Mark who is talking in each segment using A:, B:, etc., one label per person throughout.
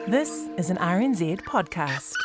A: This is an RNZ podcast.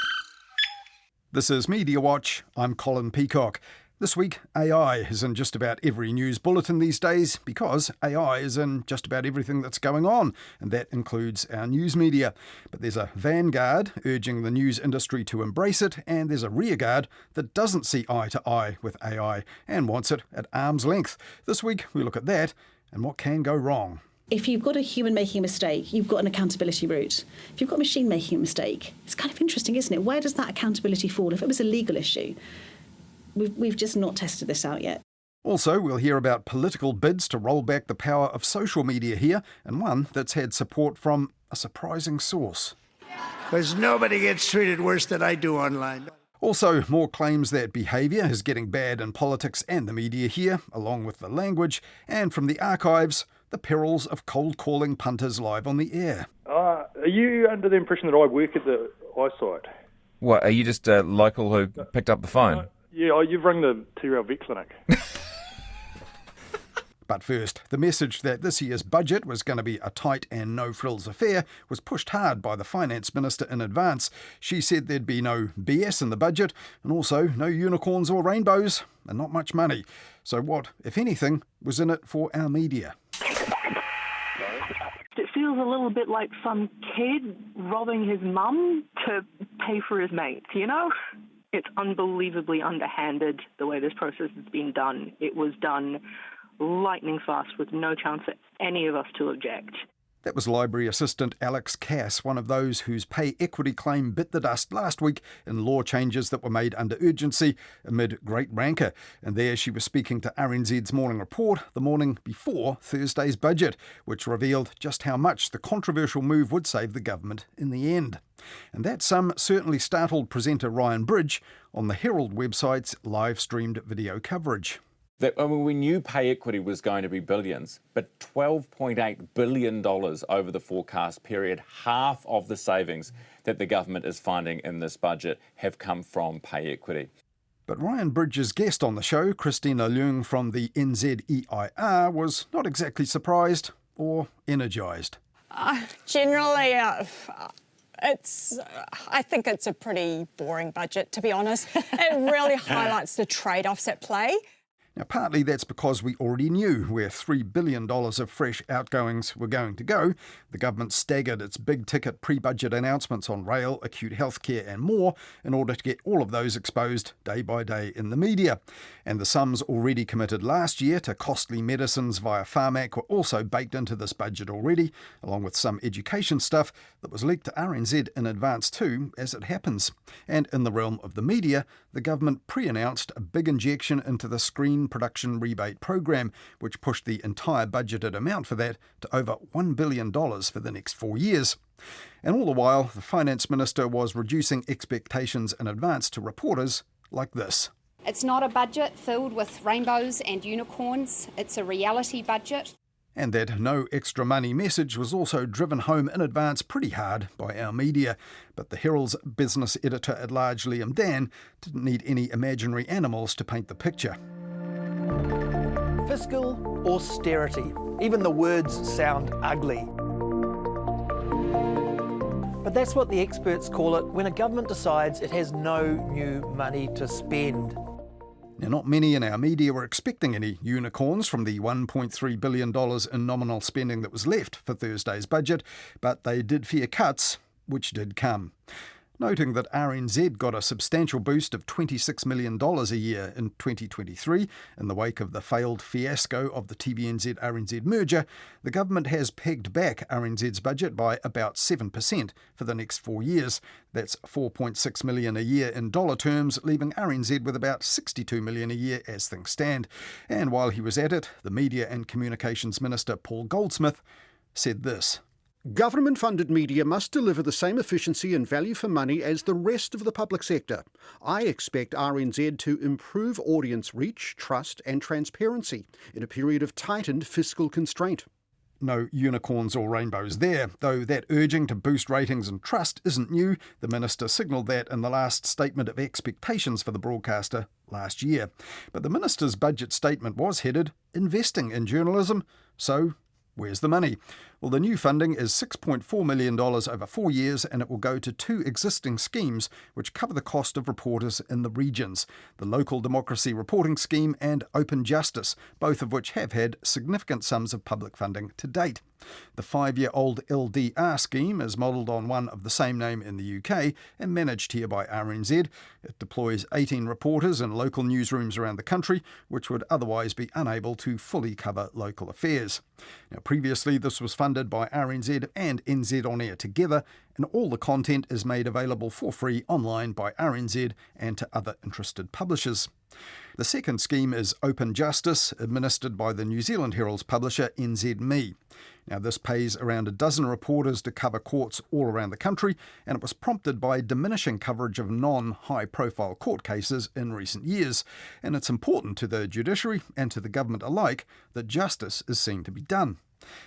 B: This is Mediawatch. I'm Colin Peacock. This week, AI is in just about every news bulletin these days because AI is in just about everything that's going on, and that includes our news media. But there's a vanguard urging the news industry to embrace it, and there's a rearguard that doesn't see eye to eye with AI and wants it at arm's length. This week, we look at that and what can go wrong.
C: If you've got a human making a mistake, you've got an accountability route. If you've got a machine making a mistake, it's kind of interesting, isn't it? Where does that accountability fall? If it was a legal issue, we've just not tested this out yet.
B: Also, we'll hear about political bids to roll back the power of social media here, and one that's had support from a surprising source.
D: Because nobody gets treated worse than I do online.
B: Also, more claims that behaviour is getting bad in politics and the media here, along with the language, and from the archives, the perils of cold calling punters live on the air.
E: Are you under the impression that I work at the eyesight?
F: What, are you just a local who picked up the phone?
E: Yeah, you've rung the 2-year-old vet clinic.
B: But first, the message that this year's budget was going to be a tight and no-frills affair was pushed hard by the Finance Minister in advance. She said there'd be no BS in the budget, and also no unicorns or rainbows, and not much money. So what, if anything, was in it for our media?
G: It feels a little bit like some kid robbing his mum to pay for his mates, you know? It's unbelievably underhanded, the way this process has been done. It was done lightning fast with no chance for any of us to object.
B: That was Library Assistant Alex Cass, one of those whose pay equity claim bit the dust last week in law changes that were made under urgency amid great rancour. And there she was speaking to RNZ's Morning Report the morning before Thursday's budget, which revealed just how much the controversial move would save the government in the end. And that sum certainly startled presenter Ryan Bridge on the Herald website's live-streamed video coverage.
H: We knew pay equity was going to be billions, but $12.8 billion over the forecast period, half of the savings that the government is finding in this budget have come from pay equity.
B: But Ryan Bridge's guest on the show, Christina Leung from the NZEIR, was not exactly surprised or energised.
I: Generally, I think it's a pretty boring budget, to be honest. It really highlights the trade-offs at play.
B: Now, partly that's because we already knew where $3 billion of fresh outgoings were going to go. The government staggered its big-ticket pre-budget announcements on rail, acute healthcare and more in order to get all of those exposed day by day in the media. And the sums already committed last year to costly medicines via Pharmac were also baked into this budget already, along with some education stuff that was leaked to RNZ in advance too, as it happens. And in the realm of the media, the government pre-announced a big injection into the screen production rebate program, which pushed the entire budgeted amount for that to over $1 billion for the next 4 years. And all the while, the Finance Minister was reducing expectations in advance to reporters like this.
J: It's not a budget filled with rainbows and unicorns. It's a reality budget.
B: And that no extra money message was also driven home in advance pretty hard by our media. But the Herald's business editor-at-large Liam Dan didn't need any imaginary animals to paint the picture.
K: Fiscal austerity. Even the words sound ugly. But that's what the experts call it when a government decides it has no new money to spend.
B: Now, not many in our media were expecting any unicorns from the $1.3 billion in nominal spending that was left for Thursday's budget, but they did fear cuts, which did come. Noting that RNZ got a substantial boost of $26 million a year in 2023 in the wake of the failed fiasco of the TVNZ-RNZ merger, the government has pegged back RNZ's budget by about 7% for the next 4 years. That's $4.6 million a year in dollar terms, leaving RNZ with about $62 million a year as things stand. And while he was at it, the Media and Communications Minister Paul Goldsmith said this.
L: Government-funded media must deliver the same efficiency and value for money as the rest of the public sector. I expect RNZ to improve audience reach, trust and transparency in a period of tightened fiscal constraint.
B: No unicorns or rainbows there, though that urging to boost ratings and trust isn't new. The Minister signalled that in the last statement of expectations for the broadcaster last year. But the Minister's budget statement was headed, investing in journalism, so where's the money? Well, the new funding is $6.4 million over 4 years, and it will go to 2 existing schemes which cover the cost of reporters in the regions, the Local Democracy Reporting Scheme and Open Justice, both of which have had significant sums of public funding to date. The 5-year-old LDR scheme is modelled on one of the same name in the UK and managed here by RNZ. It deploys 18 reporters in local newsrooms around the country, which would otherwise be unable to fully cover local affairs. Now, previously, this was funded by RNZ and NZ On Air together, and all the content is made available for free online by RNZ and to other interested publishers. The second scheme is Open Justice, administered by the New Zealand Herald's publisher NZME. Now, this pays around a dozen reporters to cover courts all around the country, and it was prompted by diminishing coverage of non-high-profile court cases in recent years. And it's important to the judiciary and to the government alike that justice is seen to be done.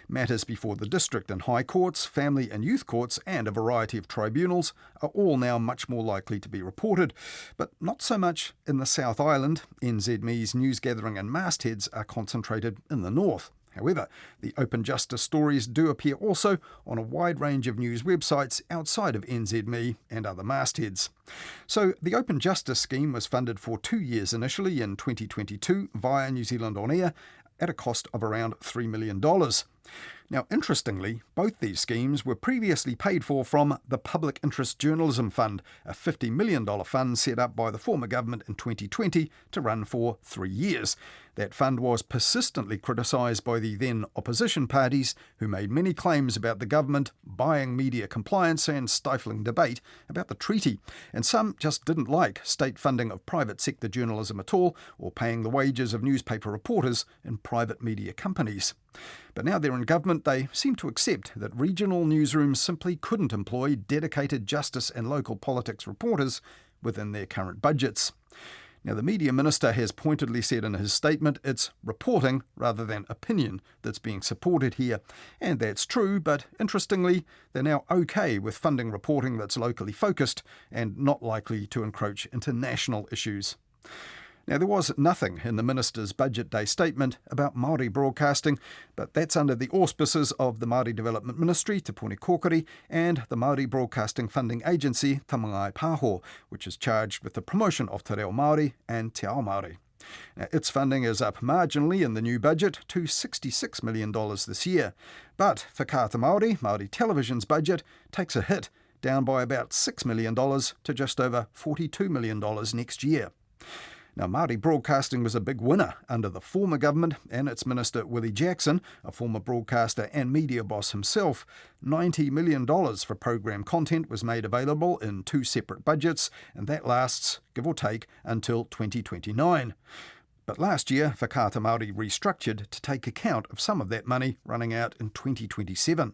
B: Matters before the district and high courts, family and youth courts, and a variety of tribunals are all now much more likely to be reported, but not so much in the South Island. NZME's news gathering and mastheads are concentrated in the north. However, the Open Justice stories do appear also on a wide range of news websites outside of NZME and other mastheads. So the Open Justice scheme was funded for 2 years initially in 2022 via New Zealand On Air at a cost of around $3 million. Now, interestingly, both these schemes were previously paid for from the Public Interest Journalism Fund, a $50 million fund set up by the former government in 2020 to run for 3 years. That fund was persistently criticised by the then opposition parties, who made many claims about the government buying media compliance and stifling debate about the treaty. And some just didn't like state funding of private sector journalism at all, or paying the wages of newspaper reporters in private media companies. But now they're in government, they seem to accept that regional newsrooms simply couldn't employ dedicated justice and local politics reporters within their current budgets. Now, the Media Minister has pointedly said in his statement it's reporting rather than opinion that's being supported here. And that's true, but interestingly, they're now okay with funding reporting that's locally focused and not likely to encroach into national issues. Now, there was nothing in the Minister's Budget Day statement about Māori broadcasting, but that's under the auspices of the Māori Development Ministry, Te Puni Kōkiri, and the Māori Broadcasting Funding Agency, Tamangai Pāho, which is charged with the promotion of te reo Māori and te ao Māori. Now, its funding is up marginally in the new budget to $66 million this year. But Whakaata Māori, Māori Television's budget, takes a hit, down by about $6 million to just over $42 million next year. Now, Māori broadcasting was a big winner under the former government and its Minister Willie Jackson, a former broadcaster and media boss himself. $90 million for program content was made available in 2 separate budgets, and that lasts, give or take, until 2029. But last year, Whakaata Māori restructured to take account of some of that money running out in 2027.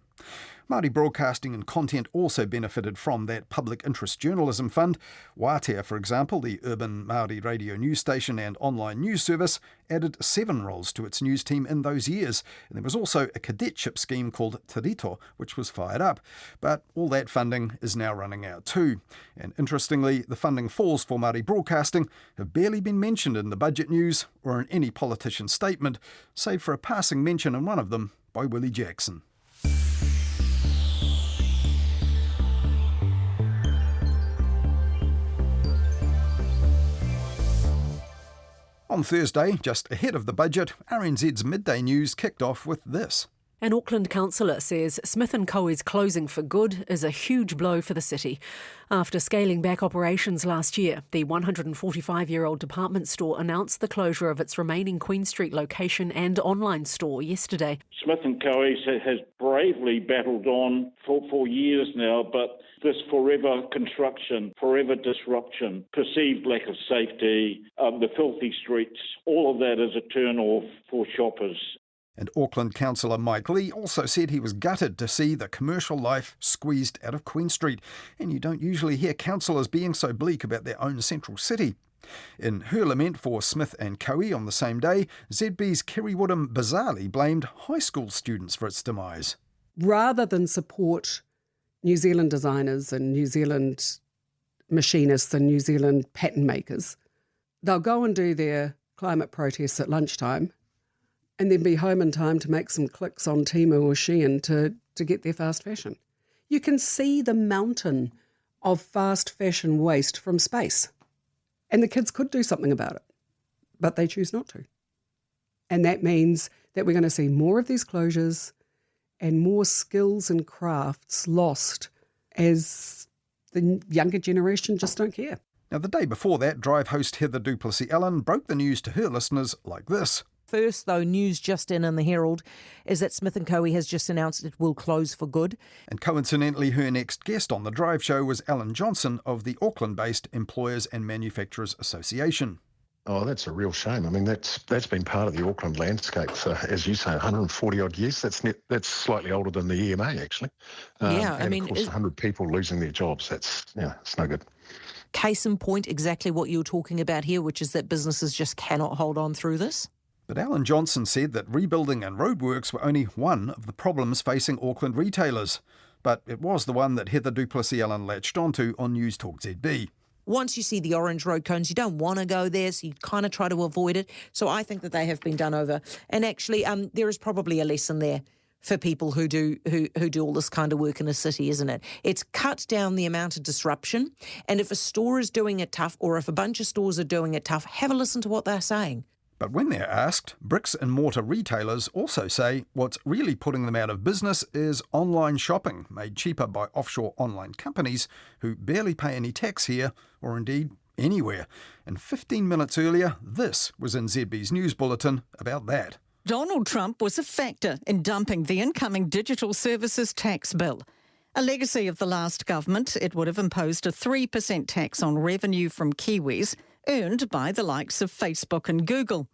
B: Māori broadcasting and content also benefited from that Public Interest Journalism Fund. Wātea, for example, the urban Māori radio news station and online news service, added 7 roles to its news team in those years. And there was also a cadetship scheme called Te Rito, which was fired up. But all that funding is now running out too. And interestingly, the funding falls for Māori broadcasting have barely been mentioned in the budget news or in any politician's statement, save for a passing mention in one of them by Willie Jackson. On Thursday, just ahead of the budget, RNZ's midday news kicked off with this.
M: An Auckland councillor says Smith & Co.'s closing for good is a huge blow for the city. After scaling back operations last year, the 145-year-old department store announced the closure of its remaining Queen Street location and online store yesterday.
N: Smith & Co. has bravely battled on for years now, but this forever construction, forever disruption, perceived lack of safety, the filthy streets, all of that is a turn-off for shoppers.
B: And Auckland councillor Mike Lee also said he was gutted to see the commercial life squeezed out of Queen Street. And you don't usually hear councillors being so bleak about their own central city. In her lament for Smith & Co. on the same day, ZB's Kerry Woodham bizarrely blamed high school students for its demise.
O: Rather than support New Zealand designers and New Zealand machinists and New Zealand pattern makers, they'll go and do their climate protests at lunchtime and then be home in time to make some clicks on Temu or Shein to get their fast fashion. You can see the mountain of fast fashion waste from space. And the kids could do something about it, but they choose not to. And that means that we're going to see more of these closures and more skills and crafts lost as the younger generation just don't care.
B: Now, the day before that, Drive host Heather du Plessis-Allen broke the news to her listeners like this.
P: First, though, news just in the Herald is that Smith & Co has just announced it will close for good.
B: And coincidentally, her next guest on the Drive show was Alan Johnson of the Auckland-based Employers and Manufacturers Association.
Q: Oh, that's a real shame. I mean, that's been part of the Auckland landscape for, as you say, 140-odd years. That's slightly older than the EMA, actually. And of course, 100 people losing their jobs. It's no good.
P: Case in point, exactly what you're talking about here, which is that businesses just cannot hold on through this.
B: But Alan Johnson said that rebuilding and roadworks were only one of the problems facing Auckland retailers. But it was the one that Heather du Plessis-Allen latched onto on News Talk ZB.
P: Once you see the orange road cones, you don't want to go there, so you kind of try to avoid it. So I think that they have been done over. And actually, there is probably a lesson there for people who do all this kind of work in a city, isn't it? It's cut down the amount of disruption. And if a store is doing it tough, or if a bunch of stores are doing it tough, have a listen to what they're saying.
B: But when they're asked, bricks and mortar retailers also say what's really putting them out of business is online shopping, made cheaper by offshore online companies who barely pay any tax here, or indeed anywhere. And 15 minutes earlier, this was in ZB's news bulletin about that.
R: Donald Trump was a factor in dumping the incoming digital services tax bill. A legacy of the last government, it would have imposed a 3% tax on revenue from Kiwis earned by the likes of Facebook and Google.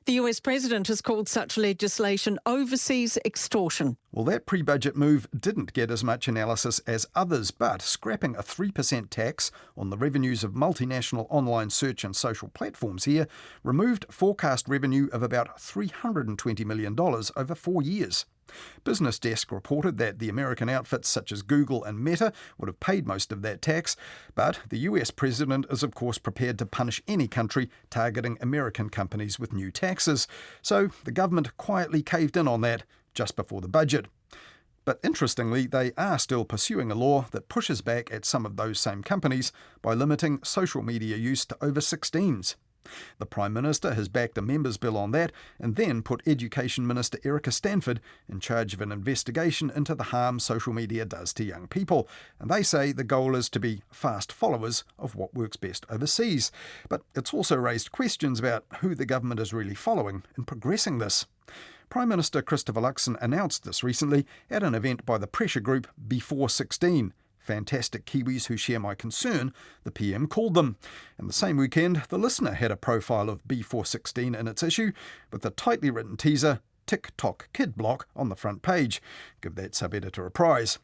R: The US president has called such legislation overseas extortion.
B: Well, that pre-budget move didn't get as much analysis as others, but scrapping a 3% tax on the revenues of multinational online search and social platforms here removed forecast revenue of about $320 million over 4 years. Business Desk reported that the American outfits such as Google and Meta would have paid most of that tax, but the US president is of course prepared to punish any country targeting American companies with new taxes. So the government quietly caved in on that just before the budget. But interestingly, they are still pursuing a law that pushes back at some of those same companies by limiting social media use to over 16s. The Prime Minister has backed a members' bill on that and then put Education Minister Erica Stanford in charge of an investigation into the harm social media does to young people. And they say the goal is to be fast followers of what works best overseas. But it's also raised questions about who the government is really following in progressing this. Prime Minister Christopher Luxon announced this recently at an event by the pressure group Before 16. Fantastic Kiwis who share my concern, the PM called them. And the same weekend, The Listener had a profile of B416 in its issue, with the tightly written teaser, TikTok Kid Block, on the front page. Give that sub-editor a prize.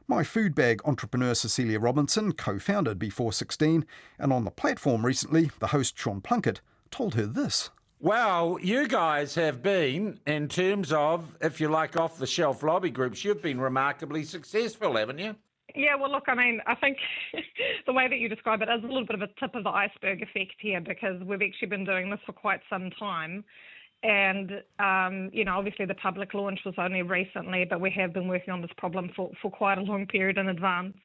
B: My food bag entrepreneur Cecilia Robinson co-founded B416, and on the platform recently, the host Sean Plunkett told her this.
S: Well, you guys have been, in terms of, if you like, off-the-shelf lobby groups, you've been remarkably successful, haven't you?
T: Yeah, well, look, I mean, I think the way that you describe it is a little bit of a tip of the iceberg effect here, because we've actually been doing this for quite some time. And, obviously the public launch was only recently, but we have been working on this problem for quite a long period in advance.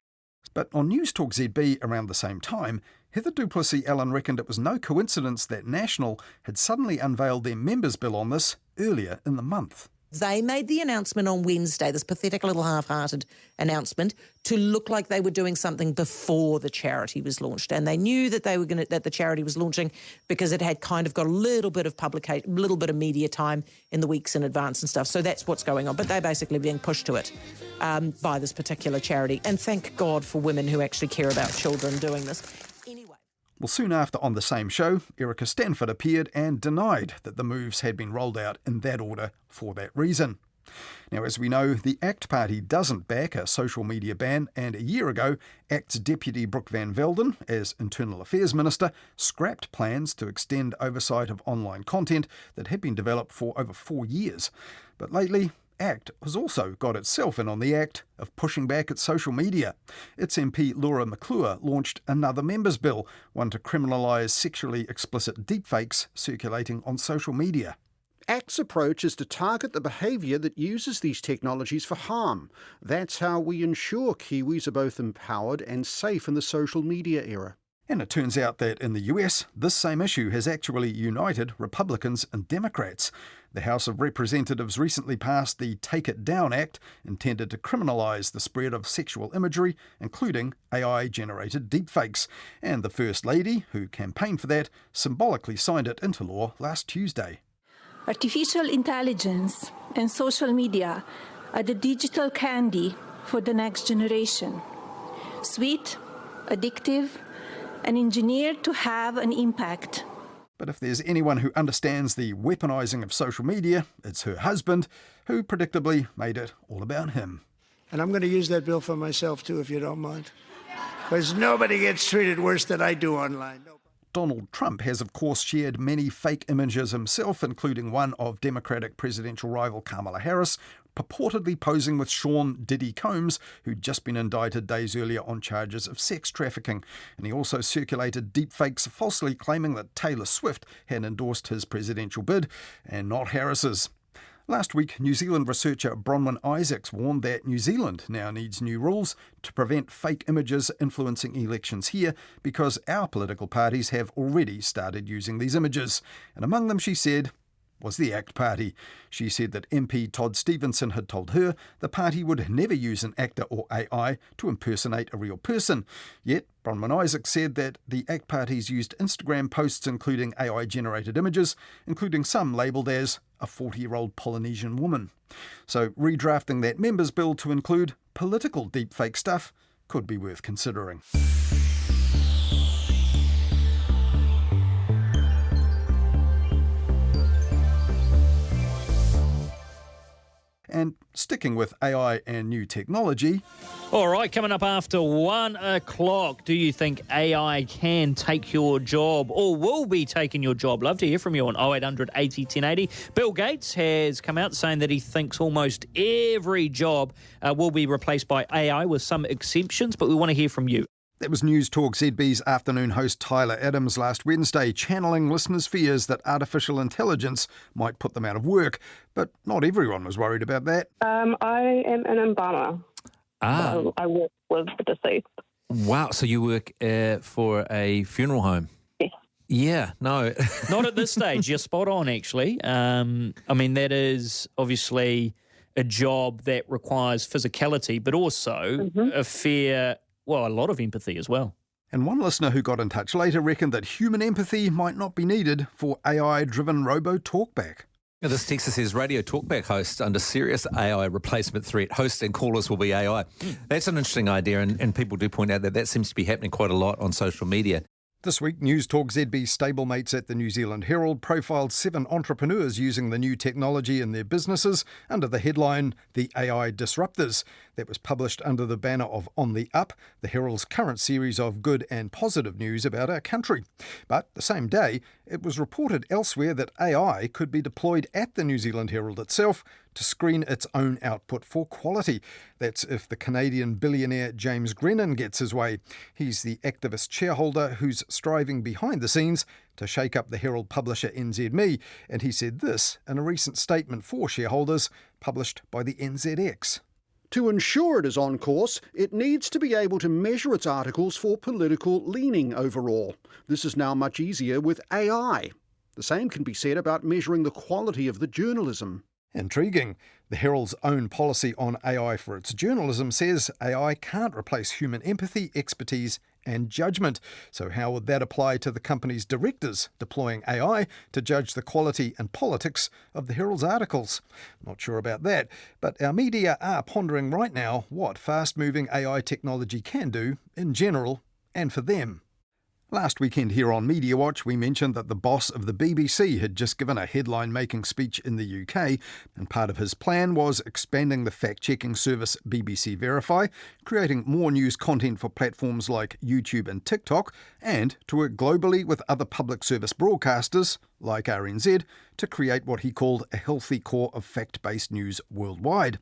B: But on News Talk ZB around the same time, Heather du Plessis-Allen reckoned it was no coincidence that National had suddenly unveiled their members' bill on this earlier in the month.
P: They made the announcement on Wednesday, this pathetic little half-hearted announcement, to look like they were doing something before the charity was launched. And they knew that that the charity was launching because it had kind of got a little bit of publication, a little bit of media time in the weeks in advance and stuff. So that's what's going on. But they're basically being pushed to it by this particular charity. And thank God for women who actually care about children doing this. Anyway.
B: Well, soon after on the same show, Erica Stanford appeared and denied that the moves had been rolled out in that order for that reason. Now, as we know, the ACT Party doesn't back a social media ban, and a year ago, ACT's deputy Brooke Van Velden, as Internal Affairs Minister, scrapped plans to extend oversight of online content that had been developed for over 4 years. But lately, ACT has also got itself in on the act of pushing back at social media. Its MP Laura McClure launched another members' bill, one to criminalise sexually explicit deepfakes circulating on social media.
L: ACT's approach is to target the behaviour that uses these technologies for harm. That's how we ensure Kiwis are both empowered and safe in the social media era.
B: And it turns out that in the US, this same issue has actually united Republicans and Democrats. The House of Representatives recently passed the Take It Down Act, intended to criminalise the spread of sexual imagery, including AI-generated deepfakes. And the First Lady, who campaigned for that, symbolically signed it into law last Tuesday.
U: Artificial intelligence and social media are the digital candy for the next generation. Sweet, addictive, and engineered to have an impact.
B: But if there's anyone who understands the weaponising of social media, it's her husband, who predictably made it all about him.
D: And I'm going to use that bill for myself too, if you don't mind. Because nobody gets treated worse than I do online.
B: Donald Trump has, of course, shared many fake images himself, including one of Democratic presidential rival Kamala Harris, purportedly posing with Sean Diddy Combs, who'd just been indicted days earlier on charges of sex trafficking. And he also circulated deepfakes falsely claiming that Taylor Swift had endorsed his presidential bid, and not Harris's. Last week, New Zealand researcher Bronwyn Isaacs warned that New Zealand now needs new rules to prevent fake images influencing elections here, because our political parties have already started using these images. And among them, she said, was the ACT Party. She said that MP Todd Stevenson had told her the party would never use an actor or AI to impersonate a real person. Yet, Bronwyn Isaacs said that the ACT parties used Instagram posts including AI-generated images, including some labelled as a 40-year-old Polynesian woman. So redrafting that members' bill to include political deepfake stuff could be worth considering. And sticking with AI and new technology.
V: All right, coming up after 1 o'clock, do you think AI can take your job or will be taking your job? Love to hear from you on 0800 80 1080. Bill Gates has come out saying that he thinks almost every job will be replaced by AI with some exemptions, but we want to hear from you.
B: That was News Talk ZB's afternoon host Tyler Adams last Wednesday, channeling listeners' fears that artificial intelligence might put them out of work. But not everyone was worried about that.
W: I am an embalmer. I work with the deceased.
X: Wow, so you work for a funeral home?
W: Yes.
X: Yeah, no.
V: Not at this stage. You're spot on, actually. I mean, that is obviously a job that requires physicality, but also a lot of empathy as well.
B: And one listener who got in touch later reckoned that human empathy might not be needed for AI-driven robo-talkback.
X: This Texas says radio talkback host under serious AI replacement threat. Hosts and callers will be AI. That's an interesting idea, and people do point out that that seems to be happening quite a lot on social media.
B: This week, News Talk ZB stablemates at the New Zealand Herald profiled 7 entrepreneurs using the new technology in their businesses under the headline, The AI Disruptors. That was published under the banner of On the Up, the Herald's current series of good and positive news about our country. But the same day, it was reported elsewhere that AI could be deployed at the New Zealand Herald itself to screen its own output for quality. That's if the Canadian billionaire James Grennan gets his way. He's the activist shareholder who's striving behind the scenes to shake up the Herald publisher NZME, and he said this in a recent statement for shareholders published by the NZX.
L: To ensure it is on course, it needs to be able to measure its articles for political leaning overall. This is now much easier with AI. The same can be said about measuring the quality of the journalism.
B: Intriguing. The Herald's own policy on AI for its journalism says AI can't replace human empathy, expertise and judgment. So how would that apply to the company's directors deploying AI to judge the quality and politics of the Herald's articles? Not sure about that, but our media are pondering right now what fast-moving AI technology can do in general and for them. Last weekend here on Mediawatch, we mentioned that the boss of the BBC had just given a headline-making speech in the UK, and part of his plan was expanding the fact-checking service BBC Verify, creating more news content for platforms like YouTube and TikTok, and to work globally with other public service broadcasters, like RNZ, to create what he called a healthy core of fact-based news worldwide.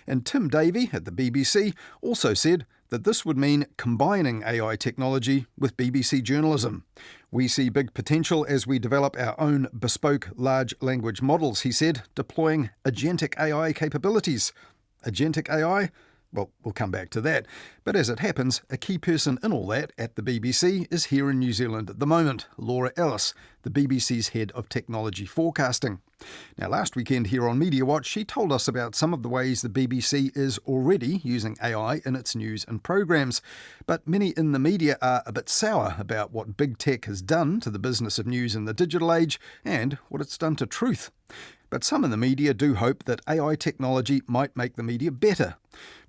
B: And Tim Davie at the BBC also said that this would mean combining AI technology with BBC journalism. We see big potential as we develop our own bespoke large language models, he said, deploying agentic AI capabilities. Agentic AI? Well, we'll come back to that. But as it happens, a key person in all that at the BBC is here in New Zealand at the moment, Laura Ellis, the BBC's head of technology forecasting. Now, last weekend here on Mediawatch, she told us about some of the ways the BBC is already using AI in its news and programmes. But many in the media are a bit sour about what big tech has done to the business of news in the digital age and what it's done to truth. But some in the media do hope that AI technology might make the media better.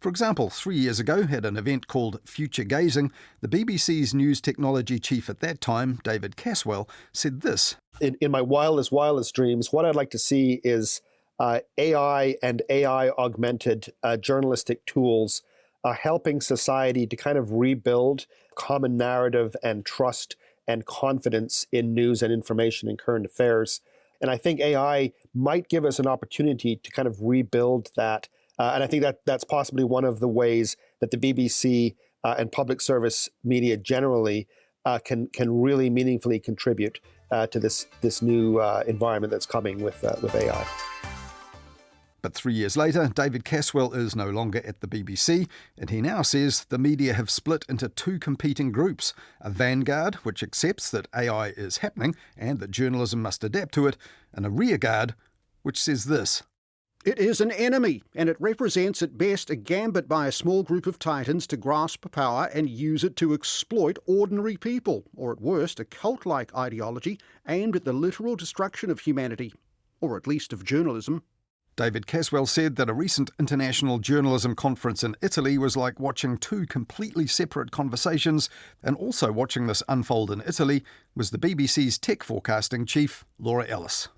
B: For example, 3 years ago, at an event called Future Gazing, the BBC's news technology chief at that time, David Caswell, said this.
A: In my wildest dreams, what I'd like to see is AI and AI-augmented journalistic tools helping society to kind of rebuild common narrative and trust and confidence in news and information and current affairs. And I think AI might give us an opportunity to kind of rebuild that. And I think that's possibly one of the ways that the BBC and public service media generally can really meaningfully contribute to this new environment that's coming with AI.
B: But 3 years later, David Caswell is no longer at the BBC, and he now says the media have split into two competing groups, a vanguard, which accepts that AI is happening and that journalism must adapt to it, and a rearguard, which says this.
L: It is an enemy, and it represents at best a gambit by a small group of titans to grasp power and use it to exploit ordinary people, or at worst, a cult-like ideology aimed at the literal destruction of humanity, or at least of journalism.
B: David Caswell said that a recent international journalism conference in Italy was like watching two completely separate conversations, and also watching this unfold in Italy was the BBC's tech forecasting chief, Laura Ellis.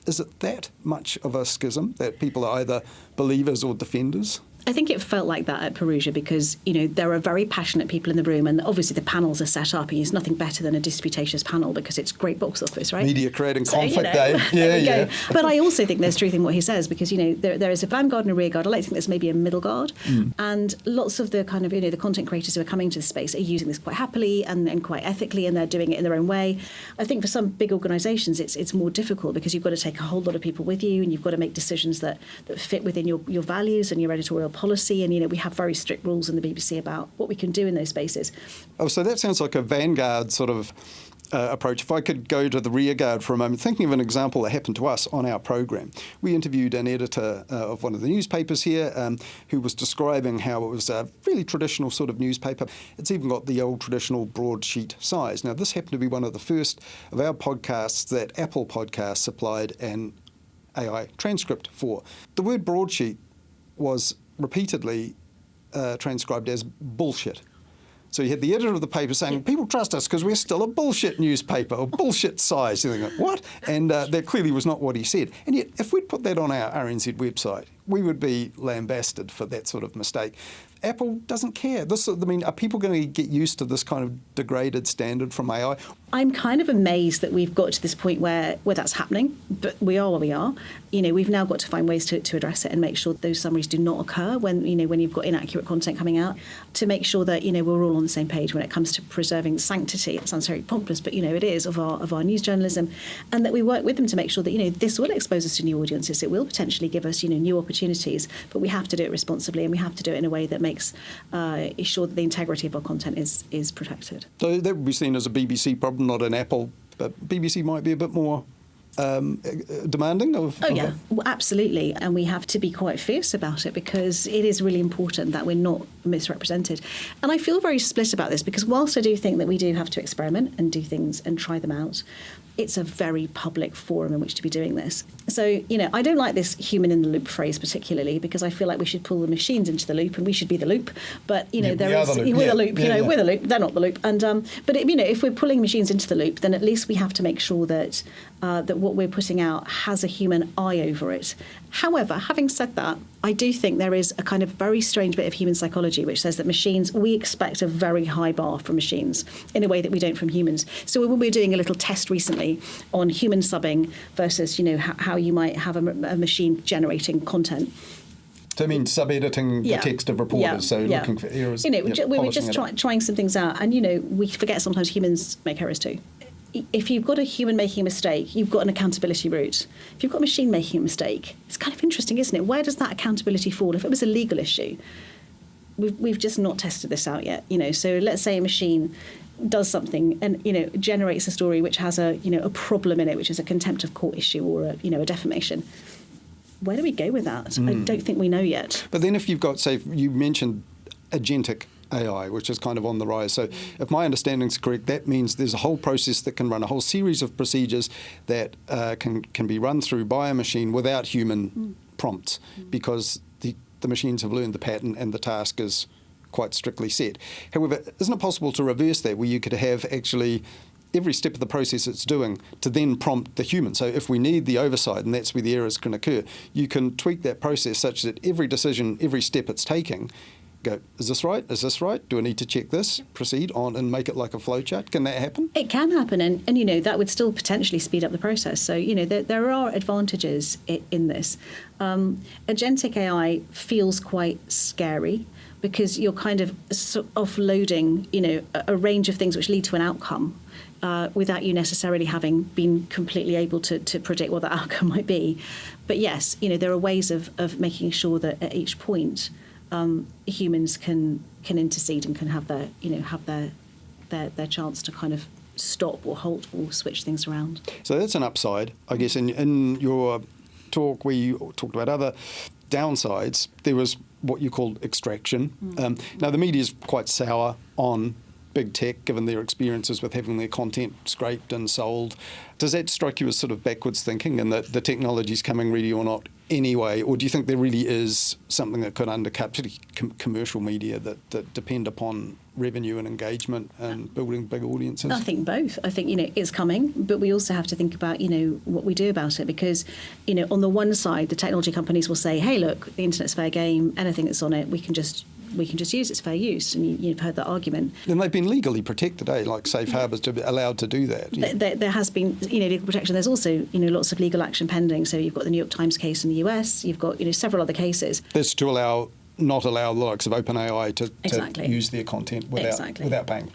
B: Is it that much of a schism that people are either believers or defenders?
C: I think it felt like that at Perugia because, there are very passionate people in the room, and obviously the panels are set up, and there's nothing better than a disputatious panel because it's great box office, right?
B: Media creating conflict, Dave.
C: Yeah. But I also think there's truth in what he says because, there is a vanguard and a rearguard. I like to think there's maybe a middle guard. And lots of the kind of, the content creators who are coming to the space are using this quite happily and quite ethically, and they're doing it in their own way. I think for some big organisations, it's more difficult because you've got to take a whole lot of people with you, and you've got to make decisions that fit within your values and your editorial policy, and we have very strict rules in the BBC about what we can do in those spaces.
B: Oh, so that sounds like a vanguard sort of approach. If I could go to the rearguard for a moment, thinking of an example that happened to us on our program. We interviewed an editor of one of the newspapers here who was describing how it was a really traditional sort of newspaper. It's even got the old traditional broadsheet size. Now, this happened to be one of the first of our podcasts that Apple Podcasts supplied an AI transcript for. The word broadsheet was repeatedly transcribed as bullshit. So you had the editor of the paper saying, people trust us because we're still a bullshit newspaper or bullshit size. You think, what? And that clearly was not what he said. And yet, if we'd put that on our RNZ website, we would be lambasted for that sort of mistake. Apple doesn't care. Are people going to get used to this kind of degraded standard from AI?
C: I'm kind of amazed that we've got to this point where that's happening, but we are where we are. We've now got to find ways to address it and make sure those summaries do not occur when you've got inaccurate content coming out, to make sure that, we're all on the same page when it comes to preserving the sanctity. It sounds very pompous, but, it is of our news journalism, and that we work with them to make sure that, this will expose us to new audiences. It will potentially give us, new opportunities, but we have to do it responsibly, and we have to do it in a way that makes sure that the integrity of our content is protected.
B: So that would be seen as a BBC problem, not an Apple, but BBC might be a bit more demanding of...
C: Oh, yeah, well, absolutely. And we have to be quite fierce about it because it is really important that we're not misrepresented. And I feel very split about this because whilst I do think that we do have to experiment and do things and try them out, it's a very public forum in which to be doing this. So, I don't like this human in the loop phrase particularly because I feel like we should pull the machines into the loop and we should be the loop. But, we're the loop, we're the loop, they're not the loop. And but, if we're pulling machines into the loop, then at least we have to make sure that that what we're putting out has a human eye over it. However, having said that, I do think there is a kind of very strange bit of human psychology which says that machines, we expect a very high bar from machines in a way that we don't from humans. So when we were doing a little test recently on human subbing versus, how you might have a machine generating content,
B: So I mean sub-editing the text of reporters, looking for errors.
C: We were just trying some things out, and we forget sometimes humans make errors too. If you've got a human making a mistake, you've got an accountability route. If you've got a machine making a mistake, it's kind of interesting, isn't it? Where does that accountability fall? If it was a legal issue, we've just not tested this out yet. So let's say a machine does something and generates a story which has a problem in it, which is a contempt of court issue or a defamation. Where do we go with that? I don't think we know yet.
B: But then if you've got, say, you mentioned agentic AI, which is kind of on the rise. So if my understanding is correct, that means there's a whole process that can run, a whole series of procedures that can be run through by a machine without human prompts, because the machines have learned the pattern and the task is quite strictly set. However, isn't it possible to reverse that, where you could have actually every step of the process it's doing to then prompt the human? So if we need the oversight, and that's where the errors can occur, you can tweak that process such that every decision, every step it's taking, go, is this right? Is this right? Do I need to check this? Proceed on and make it like a flowchart. Can that happen?
C: It can happen, and that would still potentially speed up the process. So there are advantages in this. Agentic AI feels quite scary because you're kind of offloading a range of things which lead to an outcome without you necessarily having been completely able to predict what that outcome might be. But yes, there are ways of making sure that at each point humans can intercede and can have their chance to kind of stop or halt or switch things around.
B: So that's an upside, I guess. In your talk where you talked about other downsides, there was what you called extraction. Now the media is quite sour on big tech, given their experiences with having their content scraped and sold. Does that strike you as sort of backwards thinking, and that the technology's coming ready or not anyway? Or do you think there really is something that could undercut particularly commercial media that depend upon revenue and engagement and building big audiences?
C: I think both. I think, it's coming, but we also have to think about, what we do about it, because, on the one side, the technology companies will say, hey, look, the internet's fair game, anything that's on it, we can just use, it's fair use, and you've heard that argument.
B: And they've been legally protected, like safe harbours, to be allowed to do that.
C: There has been, legal protection. There's also, lots of legal action pending. So you've got the New York Times case in the US. You've got, several other cases.
B: That's to not allow the likes of OpenAI to use their content without paying for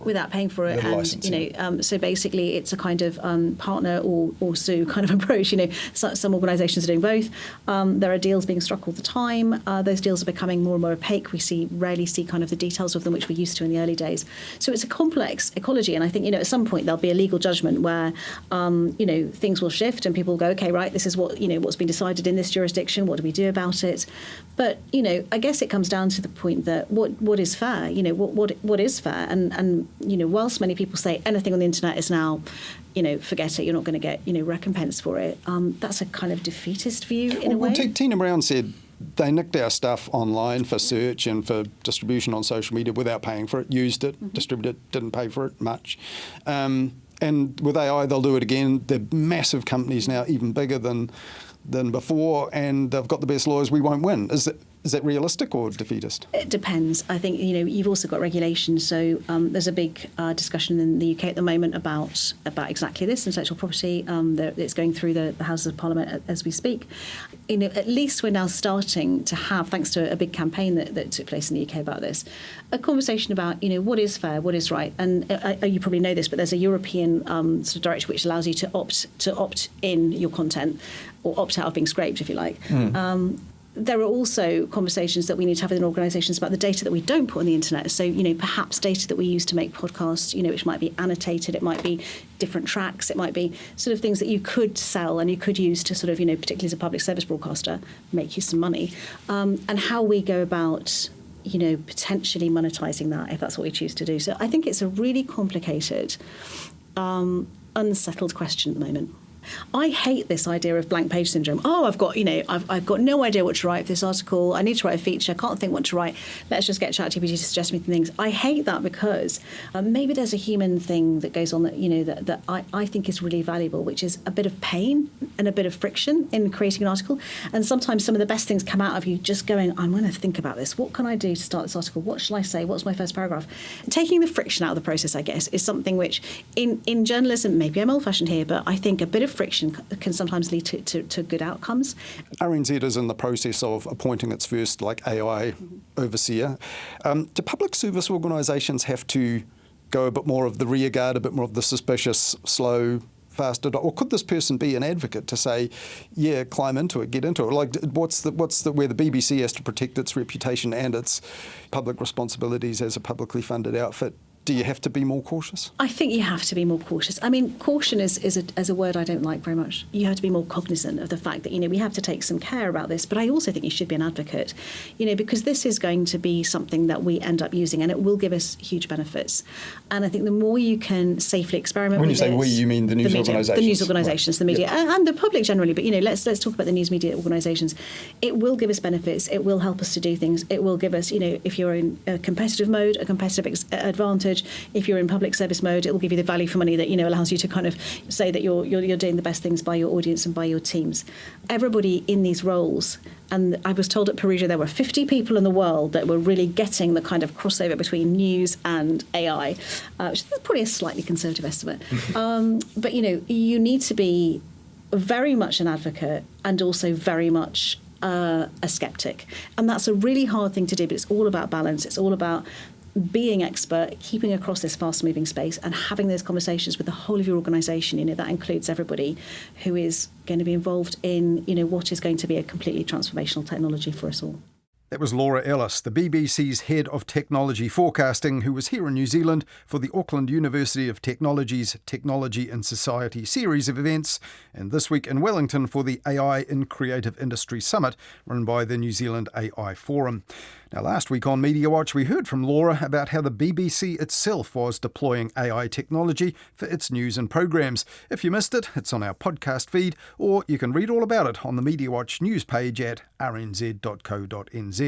B: it.
C: Without paying for it, and so basically it's a kind of partner or sue kind of approach. Some organisations are doing both. There are deals being struck all the time. Those deals are becoming more and more opaque. We rarely see kind of the details of them, which we used to in the early days. So it's a complex ecology, and I think at some point there'll be a legal judgment where things will shift and people will go, okay, right, this is what's been decided in this jurisdiction. What do we do about it? But I guess it comes down to the point that what is fair, what is fair, and whilst many people say anything on the internet is now, forget it, you're not going to get recompense for it. That's a kind of defeatist view in a way.
B: Tina Brown said they nicked our stuff online for search and for distribution on social media without paying for it. Used it, distributed it, didn't pay for it much. And with AI, they'll do it again. They're massive companies now, even bigger than before, and they've got the best lawyers. We won't win. Is that realistic or defeatist?
C: It depends. I think, you've also got regulation. So there's a big discussion in the UK at the moment about exactly this, intellectual property. It's going through the Houses of Parliament as we speak. At least we're now starting to have, thanks to a big campaign that took place in the UK about this, a conversation about, what is fair, what is right. And you probably know this, but there's a European sort of directive which allows you to opt in your content, or opt out of being scraped, if you like. There are also conversations that we need to have within organisations about the data that we don't put on the internet. So, perhaps data that we use to make podcasts, which might be annotated, it might be different tracks, it might be sort of things that you could sell and you could use to sort of, particularly as a public service broadcaster, make you some money. And how we go about, potentially monetising that, if that's what we choose to do. So I think it's a really complicated, unsettled question at the moment. I hate this idea of blank page syndrome. Oh, I've got no idea what to write for this article. I need to write a feature. I can't think what to write. Let's just get ChatGPT to suggest me things. I hate that because maybe there's a human thing that goes on that I think is really valuable, which is a bit of pain and a bit of friction in creating an article. And sometimes some of the best things come out of you just going, I'm going to think about this. What can I do to start this article? What shall I say? What's my first paragraph? Taking the friction out of the process, I guess, is something which in journalism, maybe I'm old-fashioned here, but I think a bit of friction can sometimes lead to good outcomes.
B: RNZ is in the process of appointing its first AI overseer. Do public service organisations have to go a bit more of the rearguard, a bit more of the suspicious, slow, faster, or could this person be an advocate to say, yeah, climb into it, get into it? Like, what's where the BBC has to protect its reputation and its public responsibilities as a publicly funded outfit? Do you have to be more cautious?
C: I think you have to be more cautious. I mean, caution is a word I don't like very much. You have to be more cognizant of the fact that, we have to take some care about this. But I also think you should be an advocate, because this is going to be something that we end up using and it will give us huge benefits. And I think the more you can safely experiment with this...
B: When you say we, you mean the news organisations?
C: The news organisations, the media,
B: Yep.
C: and the public generally. But, let's talk about the news media organisations. It will give us benefits. It will help us to do things. It will give us, if you're in a competitive mode, a competitive advantage. If you're in public service mode, it will give you the value for money that allows you to kind of say that you're doing the best things by your audience and by your teams. Everybody in these roles, and I was told at Perugia there were 50 people in the world that were really getting the kind of crossover between news and AI, which is probably a slightly conservative estimate. But you need to be very much an advocate and also very much a skeptic, and that's a really hard thing to do. But it's all about balance. It's all about being expert, keeping across this fast-moving space and having those conversations with the whole of your organisation. That includes everybody who is going to be involved in, what is going to be a completely transformational technology for us all.
B: That was Laura Ellis, the BBC's Head of Technology Forecasting, who was here in New Zealand for the Auckland University of Technology's Technology and Society series of events, and this week in Wellington for the AI in Creative Industry Summit run by the New Zealand AI Forum. Now, last week on Mediawatch, we heard from Laura about how the BBC itself was deploying AI technology for its news and programmes. If you missed it, it's on our podcast feed, or you can read all about it on the Mediawatch news page at rnz.co.nz.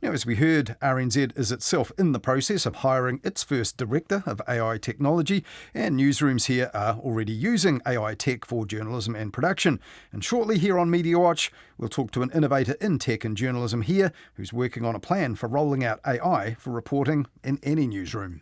B: Now, as we heard, RNZ is itself in the process of hiring its first director of AI technology, and newsrooms here are already using AI tech for journalism and production. And shortly here on Mediawatch, we'll talk to an innovator in tech and journalism here who's working on a plan for rolling out AI for reporting in any newsroom.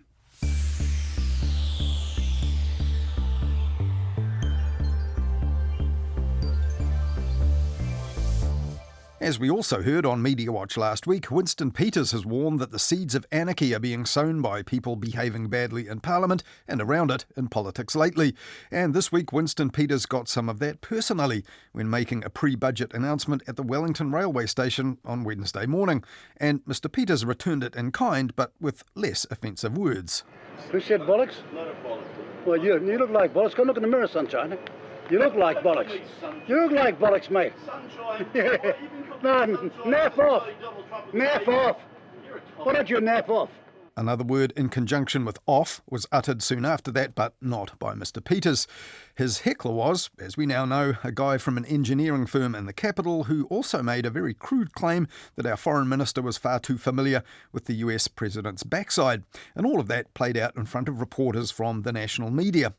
B: As we also heard on Mediawatch last week, Winston Peters has warned that the seeds of anarchy are being sown by people behaving badly in Parliament and around it in politics lately. And this week, Winston Peters got some of that personally when making a pre-budget announcement at the Wellington railway station on Wednesday morning. And Mr. Peters returned it in kind, but with less offensive words.
E: Who said bollocks? Not a bollocks. Well, you look like bollocks. Go look in the mirror, sunshine. You look like bollocks. You look like bollocks, mate. No, naff off. Naff off. Why don't you naff off?
B: Another word in conjunction with off was uttered soon after that, but not by Mr. Peters. His heckler was, as we now know, a guy from an engineering firm in the capital who also made a very crude claim that our foreign minister was far too familiar with the US president's backside. And all of that played out in front of reporters from the national media.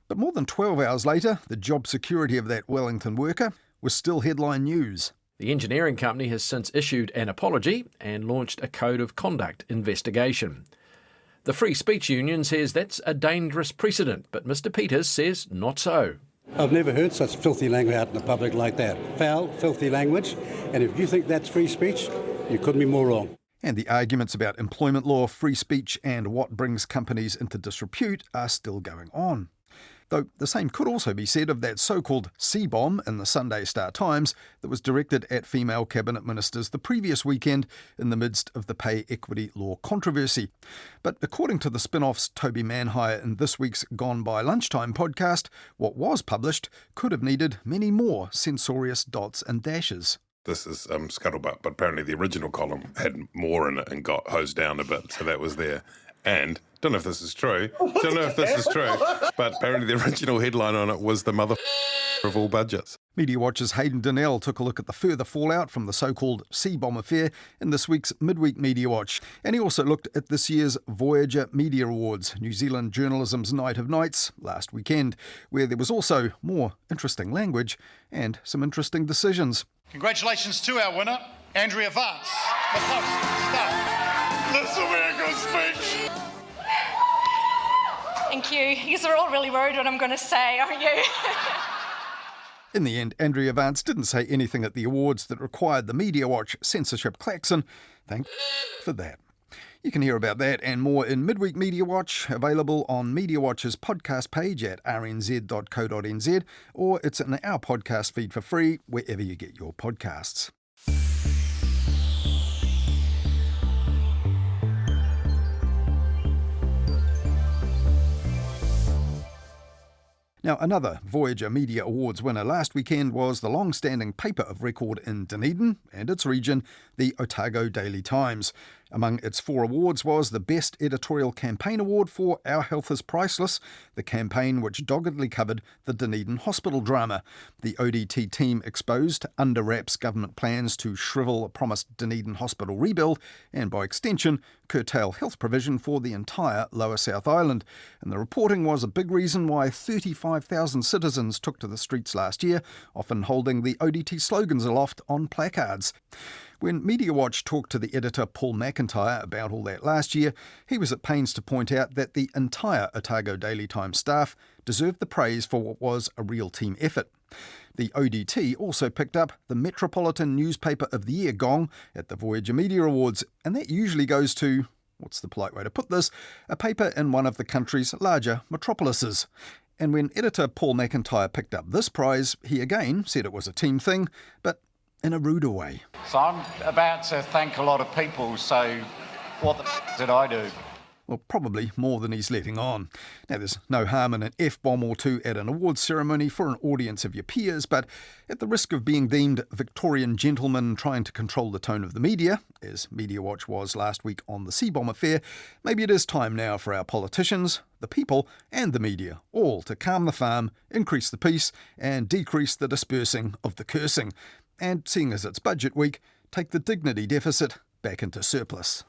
B: But more than 12 hours later, the job security of that Wellington worker was still headline news.
F: The engineering company has since issued an apology and launched a code of conduct investigation. The Free Speech Union says that's a dangerous precedent, but Mr. Peters says not so.
E: I've never heard such filthy language out in the public like that. Foul, filthy language. And if you think that's free speech, you couldn't be more wrong.
B: And the arguments about employment law, free speech and what brings companies into disrepute are still going on. Though the same could also be said of that so-called C-bomb in the Sunday Star Times that was directed at female cabinet ministers the previous weekend in the midst of the pay equity law controversy. But according to the spin-off's Toby Manhire in this week's Gone By Lunchtime podcast, what was published could have needed many more censorious dots and dashes.
G: This is scuttlebutt, but apparently the original column had more in it and got hosed down a bit, so that was there. And don't know if this is true, but apparently the original headline on it was the mother of all budgets.
B: Mediawatch's Hayden Donnell took a look at the further fallout from the so-called C-bomb affair in this week's Midweek Mediawatch. And he also looked at this year's Voyager Media Awards, New Zealand journalism's Night of Nights, last weekend, where there was also more interesting language and some interesting decisions.
H: Congratulations to our winner, Andrea Vance, the Post Star. This will be a good speech.
Y: Thank you. You guys are all really worried what I'm going to say, aren't you?
B: In the end, Andrea Vance didn't say anything at the awards that required the Mediawatch censorship klaxon. Thank for that. You can hear about that and more in Midweek Media Watch, available on Mediawatch's podcast page at rnz.co.nz, or it's in our podcast feed for free wherever you get your podcasts. Now, another Voyager Media Awards winner last weekend was the long-standing paper of record in Dunedin and its region, the Otago Daily Times. Among its 4 awards was the Best Editorial Campaign Award for Our Health is Priceless, the campaign which doggedly covered the Dunedin hospital drama. The ODT team exposed under-wraps government plans to shrivel a promised Dunedin hospital rebuild and, by extension, curtail health provision for the entire Lower South Island. And the reporting was a big reason why 35,000 citizens took to the streets last year, often holding the ODT slogans aloft on placards. When Mediawatch talked to the editor Paul McIntyre about all that last year, he was at pains to point out that the entire Otago Daily Times staff deserved the praise for what was a real team effort. The ODT also picked up the Metropolitan Newspaper of the Year gong at the Voyager Media Awards, and that usually goes to, what's the polite way to put this, a paper in one of the country's larger metropolises. And when editor Paul McIntyre picked up this prize, he again said it was a team thing, but in a ruder way.
I: So I'm about to thank a lot of people, so what the did I do?
B: Well, probably more than he's letting on. Now, there's no harm in an F-bomb or two at an awards ceremony for an audience of your peers, but at the risk of being deemed Victorian gentlemen trying to control the tone of the media, as Mediawatch was last week on the C-bomb affair, maybe it is time now for our politicians, the people and the media, all to calm the farm, increase the peace and decrease the dispersing of the cursing. And seeing as it's budget week, take the dignity deficit back into surplus.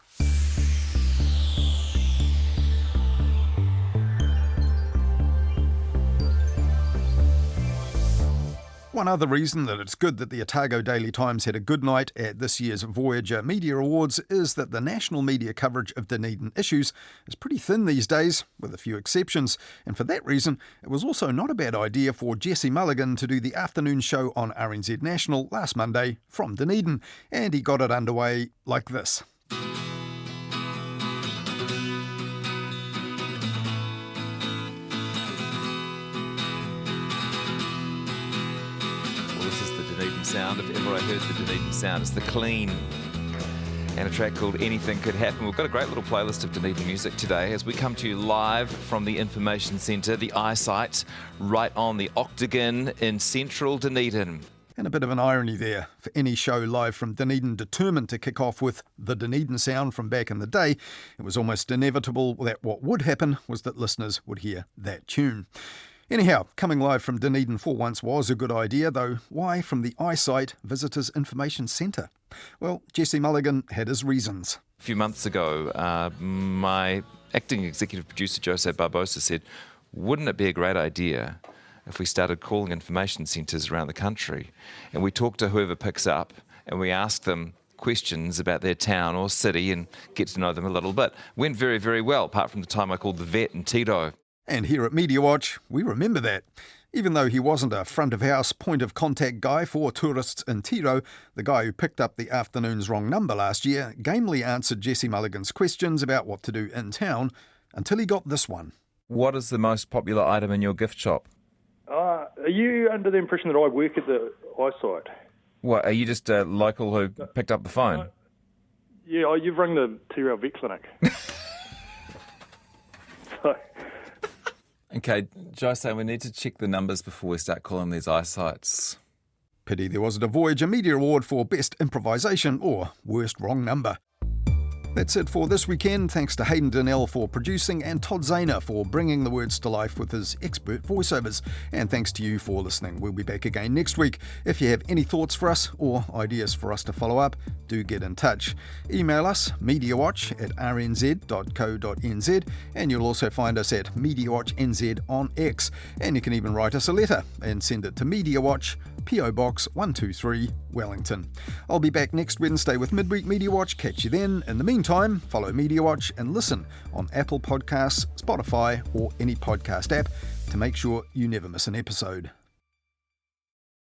B: One other reason that it's good that the Otago Daily Times had a good night at this year's Voyager Media Awards is that the national media coverage of Dunedin issues is pretty thin these days, with a few exceptions. And for that reason, it was also not a bad idea for Jesse Mulligan to do the afternoon show on RNZ National last Monday from Dunedin. And he got it underway like this.
J: Sound, if ever I heard the Dunedin sound, it's the Clean and a track called Anything Could Happen. We've got a great little playlist of Dunedin music today as we come to you live from the Information Centre, the eyesight, right on the Octagon in central Dunedin.
B: And a bit of an irony there. For any show live from Dunedin determined to kick off with the Dunedin sound from back in the day, it was almost inevitable that what would happen was that listeners would hear that tune. Anyhow, coming live from Dunedin for once was a good idea, though why from the eyesight Visitors Information Centre? Well, Jesse Mulligan had his reasons.
J: A few months ago, my acting executive producer, Jose Barbosa, said, wouldn't it be a great idea if we started calling information centres around the country? And we talk to whoever picks up and we ask them questions about their town or city and get to know them a little bit. Went very, very well, apart from the time I called the vet in Tito.
B: And here at Mediawatch, we remember that. Even though he wasn't a front-of-house point-of-contact guy for tourists in Tiro, the guy who picked up the afternoon's wrong number last year gamely answered Jesse Mulligan's questions about what to do in town until he got this one.
J: What is the most popular item in your gift shop?
K: Are you under the impression that I work at the eyesight?
J: What, are you just a local who picked up the phone?
K: Yeah, you've rung the Tiro Vet Clinic.
J: Okay, Jose, we need to check the numbers before we start calling these eyesights.
B: Pity there wasn't a Voyager Media Award for Best Improvisation or Worst Wrong Number. That's it for this weekend. Thanks to Hayden Donnell for producing and Todd Zahner for bringing the words to life with his expert voiceovers. And thanks to you for listening. We'll be back again next week. If you have any thoughts for us or ideas for us to follow up, do get in touch. Email us, mediawatch@rnz.co.nz, and you'll also find us at MediawatchNZ on X. And you can even write us a letter and send it to Mediawatch, P.O. Box 123, Wellington. I'll be back next Wednesday with Midweek Media Watch. Catch you then. In the meantime, follow Media Watch and listen on Apple Podcasts, Spotify, or any podcast app to make sure you never miss an episode.